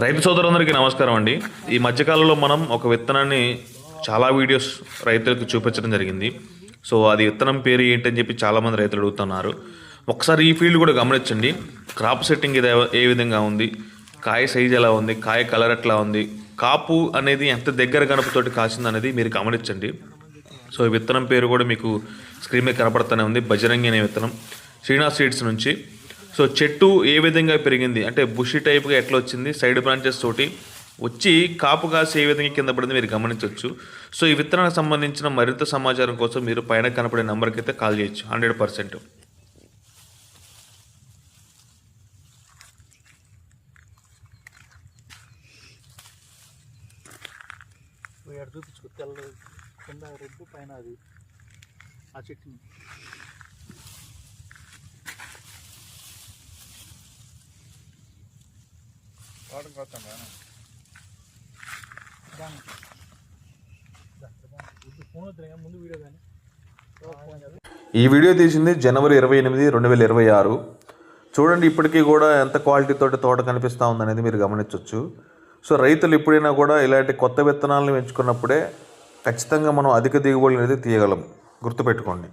రైతు సోదరులందరికీ నమస్కారం అండి. ఈ మధ్యకాలంలో మనం ఒక విత్తనాన్ని చాలా వీడియోస్ రైతులకు చూపించడం జరిగింది. సో అది విత్తనం పేరు ఏంటని చెప్పి చాలామంది రైతులు అడుగుతున్నారు. ఒకసారి ఈ ఫీల్డ్ కూడా గమనించండి. క్రాప్ సెట్టింగ్ ఇది ఏ విధంగా ఉంది, కాయ సైజ్ ఎలా ఉంది, కాయ కలర్ ఎట్లా ఉంది, కాపు అనేది ఎంత దగ్గర గణపతోటి కాసింది అనేది మీరు గమనించండి. సో ఈ విత్తనం పేరు కూడా మీకు స్క్రీన్ మీద కనపడుతూనే ఉంది. బజరంగి అనే విత్తనం శ్రీనాథ్ సీడ్స్ నుంచి. సో చెట్టు ఏ విధంగా పెరిగింది అంటే బుషి టైప్గా ఎట్లా వచ్చింది, సైడ్ బ్రాంచెస్ తోటి వచ్చి కాపు కాసి ఏ విధంగా కింద పడింది మీరు గమనించవచ్చు. సో ఈ విత్తనానికి సంబంధించిన మరింత సమాచారం కోసం మీరు పైన కనపడే నెంబర్కి అయితే కాల్ చేయొచ్చు 100%. చూపించుకో తెల్ల కింద రెడ్ పైన అది ఆ చెట్టుని ముందు వీడియో కానీ ఈ వీడియో తీసింది జనవరి 28, 2026. చూడండి ఇప్పటికీ కూడా ఎంత క్వాలిటీతో తోట కనిపిస్తూ ఉందనేది మీరు గమనించవచ్చు. సో రైతులు ఎప్పుడైనా కూడా ఇలాంటి కొత్త విత్తనాలను ఎంచుకున్నప్పుడే ఖచ్చితంగా మనం అధిక దిగుబడులు అనేది తీయగలం. గుర్తుపెట్టుకోండి.